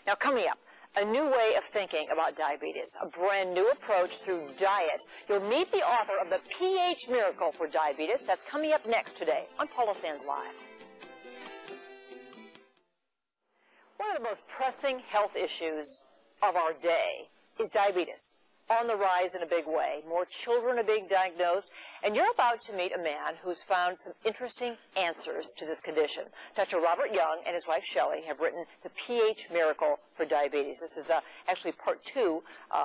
Now, coming up, a new way of thinking about diabetes, a brand new approach through diet. You'll meet the author of The pH Miracle for Diabetes. That's coming up next today on Paula Sands Live. One of the most pressing health issues of our day is diabetes. On the rise in a big way. More children are being diagnosed, and you're about to meet a man who's found some interesting answers to this condition. Dr. Robert Young and his wife Shelley have written The pH Miracle for Diabetes. This is actually part 2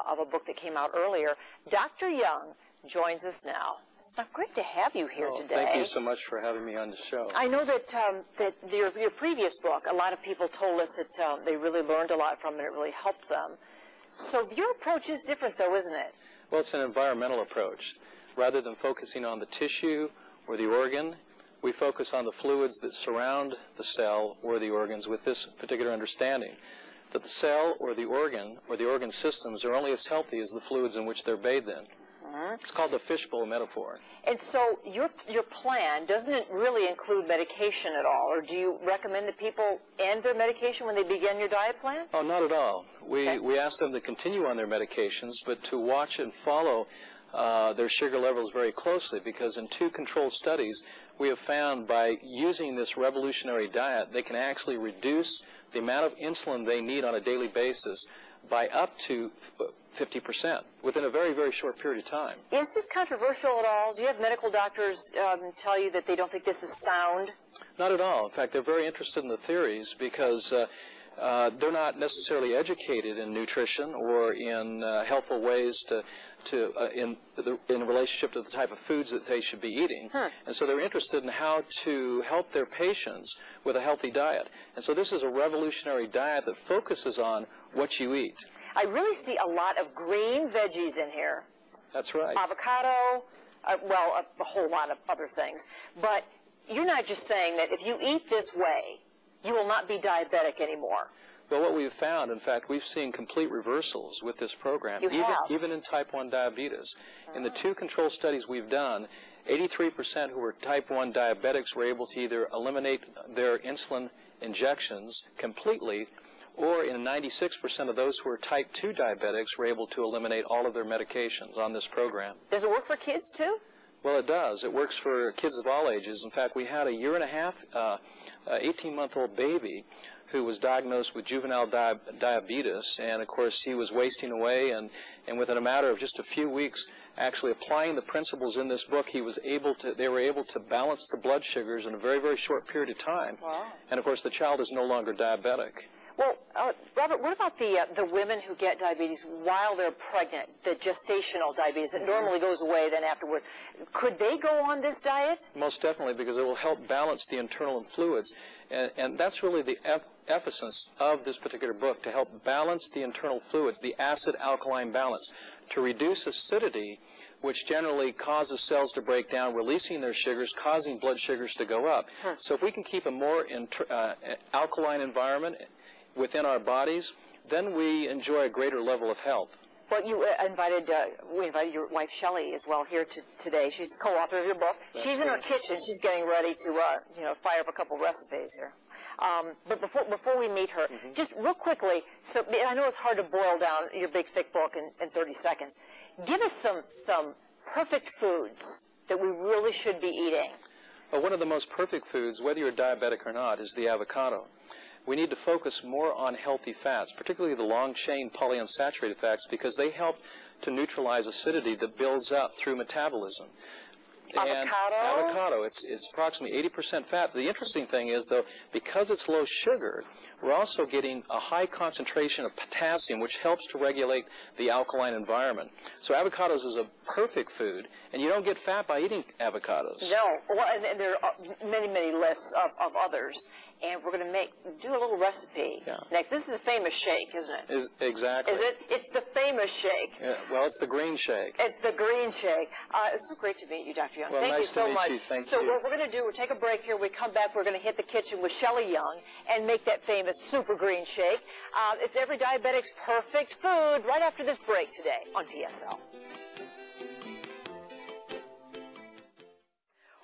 of a book that came out earlier. Dr. Young joins us now. It's great to have you here today. Thank you so much for having me on the show. I know that your previous book, a lot of people told us that they really learned a lot from it. It really helped them. So your approach is different, though, isn't it? Well, it's an environmental approach. Rather than focusing on the tissue or the organ, we focus on the fluids that surround the cell or the organs with this particular understanding that the cell or the organ systems are only as healthy as the fluids in which they're bathed in. It's called the fishbowl metaphor. And so your plan, doesn't it really include medication at all? Or do you recommend that people end their medication when they begin your diet plan? Oh, not at all. We ask them to continue on their medications, but to watch and follow their sugar levels very closely, because in 2 controlled studies, we have found by using this revolutionary diet, they can actually reduce the amount of insulin they need on a daily basis by up to 50% within a very, very short period of time. Is this controversial at all? Do you have medical doctors tell you that they don't think this is sound? Not at all. In fact, they're very interested in the theories because they're not necessarily educated in nutrition or in helpful ways in relationship to the type of foods that they should be eating. And so they're interested in how to help their patients with a healthy diet. And so this is a revolutionary diet that focuses on what you eat. I really see a lot of green veggies in here. That's right. Avocado, well, a whole lot of other things. But you're not just saying that if you eat this way, you will not be diabetic anymore. Well, what we've found, in fact, we've seen complete reversals with this program, even in type 1 diabetes. In the 2 control studies we've done, 83% who were type 1 diabetics were able to either eliminate their insulin injections completely, or in 96% of those who are type 2 diabetics were able to eliminate all of their medications on this program. Does it work for kids, too? Well, it does. It works for kids of all ages. In fact, we had a 1.5-year-old, 18-month-old baby who was diagnosed with juvenile diabetes, and of course he was wasting away, and within a matter of just a few weeks, actually applying the principles in this book, they were able to balance the blood sugars in a very, very short period of time. Wow. And of course the child is no longer diabetic. Well, Robert, what about the women who get diabetes while they're pregnant, the gestational diabetes that normally goes away then afterward? Could they go on this diet? Most definitely, because it will help balance the internal fluids. And that's really the emphasis of this particular book, to help balance the internal fluids, the acid-alkaline balance, to reduce acidity, which generally causes cells to break down, releasing their sugars, causing blood sugars to go up. So if we can keep a more alkaline environment within our bodies, then we enjoy a greater level of health. Well, we invited your wife Shelley as well here today. She's the co-author of your book. She's in her kitchen. She's getting ready to fire up a couple recipes here. But before we meet her, just real quickly, so I know it's hard to boil down your big thick book in 30 seconds. Give us some perfect foods that we really should be eating. Well, one of the most perfect foods, whether you're diabetic or not, is the avocado. We need to focus more on healthy fats, particularly the long-chain polyunsaturated fats, because they help to neutralize acidity that builds up through metabolism. Avocado, it's approximately 80% fat. The interesting thing is, though, because it's low sugar, we're also getting a high concentration of potassium, which helps to regulate the alkaline environment. So avocados is a perfect food, and you don't get fat by eating avocados. No. Well, and there are many, many lists of others. And we're going to do a little recipe next. This is a famous shake, isn't it? Exactly. Is it? It's the famous shake. Yeah, well, it's the green shake. It's the green shake. It's so great to meet you, Dr. Young. Well, Thank you so much. So what we're going to do, we'll take a break here. We come back, we're going to hit the kitchen with Shelley Young and make that famous super green shake. It's every diabetic's perfect food right after this break today on PSL.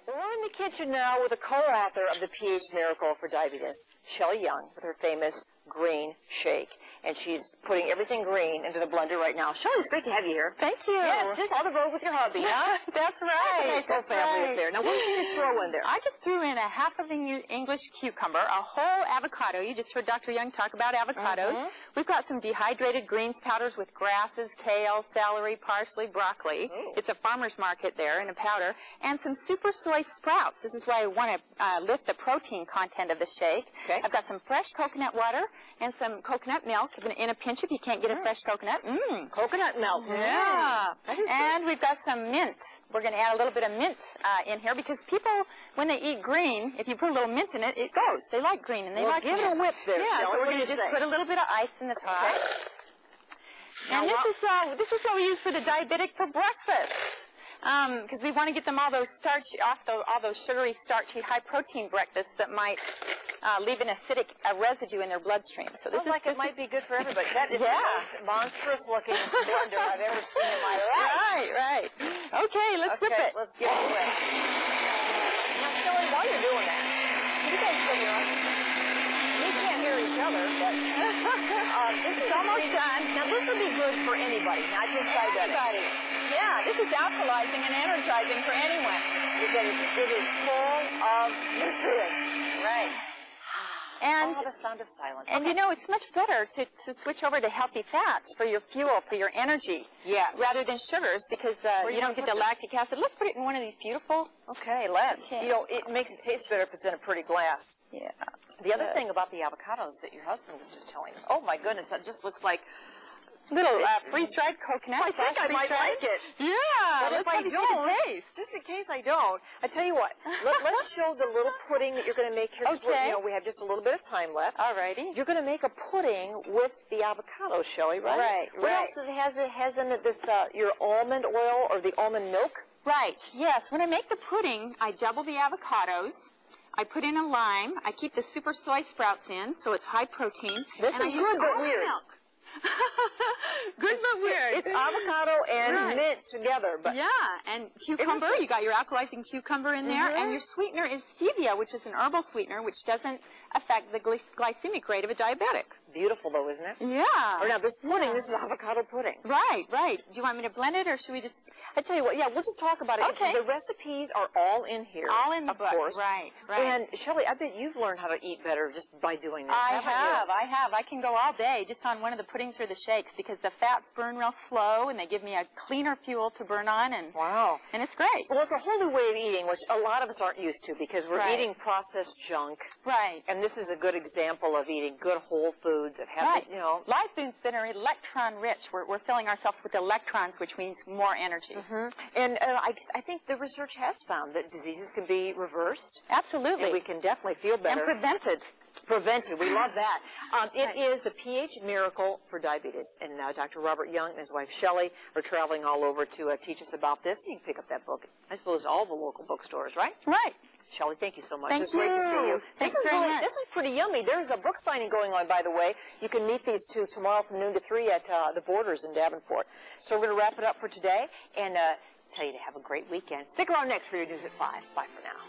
We're in the kitchen now with a co-author of The pH Miracle for Diabetes, Shelley Young, with her famous green shake. and she's putting everything green into the blender right now. Shelley, it's great to have you here. Thank you. Yeah, just on the road with your hubby, huh? That's right. Nice whole family up there. Now, what did you just throw in there? I just threw in a half of an English cucumber, a whole avocado. You just heard Dr. Young talk about avocados. We've got some dehydrated greens powders with grasses, kale, celery, parsley, broccoli. Ooh. It's a farmer's market there in a powder. And some super soy sprouts. This is why I want to lift the protein content of the shake. Okay. I've got some fresh coconut water and some coconut milk in a pinch if you can't get a fresh coconut. Coconut milk. Yeah. That is And we've got some mint. We're going to add a little bit of mint in here because people, when they eat green, if you put a little mint in it, it goes. They like green and they like give it a whip there, Yeah, Shelley. so we're going to just put a little bit of ice in the top. Okay. And this is what we use for the diabetic for breakfast. Because we want to get them all those all those sugary, starchy, high-protein breakfasts that might leave an acidic residue in their bloodstream. So Sounds like it might be good for everybody. That is the most monstrous-looking blender I've ever seen in my life. Right. Okay, let's whip it. Let's get it away. Now, Shelley, while you're doing that, you guys still hear us? We can't hear each other, but this is almost done. Now, this would be good for anybody, not just diabetics. Yeah, this is alkalizing and energizing for anyone. Because it is full of nutrients. Right. And, the sound of silence. And you know, it's much better to switch over to healthy fats for your fuel, for your energy. Yes. Rather than sugars because you don't get the lactic acid. Let's put it in one of these beautiful. Okay, let's. Okay. You know, it makes it taste better if it's in a pretty glass. Yeah. The other thing about the avocados that your husband was just telling us, oh my goodness, that just looks like little freeze-dried coconut. I think I might like it. Yeah. But if I don't, just in case I don't, I tell you what, let's show the little pudding that you're going to make here. Okay. You know, we have just a little bit of time left. Alrighty. You're going to make a pudding with the avocado, Shelley, right? Right. What else it has in it? This your almond oil or the almond milk? Right. Yes. When I make the pudding, I double the avocados. I put in a lime. I keep the super soy sprouts in, so it's high protein. This is good but weird. Milk. Good but weird. It's avocado and mint together. But yeah, and cucumber. You got your alkalizing cucumber in there, and your sweetener is stevia, which is an herbal sweetener, which doesn't affect the glycemic rate of a diabetic. Beautiful, though, isn't it? Yeah. Or now this pudding, this is avocado pudding. Right. Do you want me to blend it, or should we just? I tell you what, yeah, we'll just talk about it. Okay. The recipes are all in here. All in the book, of course. Right. And Shelley, I bet you've learned how to eat better just by doing this. I have. I can go all day just on one of the puddings or the shakes because the fats burn real slow and they give me a cleaner fuel to burn on and and it's great. Well, it's a whole new way of eating, which a lot of us aren't used to because we're eating processed junk. Right. And this is a good example of eating good whole foods of having, you know, live foods that are electron rich. We're filling ourselves with electrons, which means more energy. And I think the research has found that diseases can be reversed. Absolutely. And we can definitely feel better. And prevented. Prevented. We love that. It is the pH Miracle for Diabetes. And Dr. Robert Young and his wife Shelley are traveling all over to teach us about this. You can pick up that book, I suppose, all the local bookstores, right? Right. Shelley, thank you so much. It's great to see you. Thanks very much. This is pretty yummy. There's a book signing going on, by the way. You can meet these two tomorrow from noon to 3 at the Borders in Davenport. So we're going to wrap it up for today and tell you to have a great weekend. Stick around next for your news at 5. Bye for now.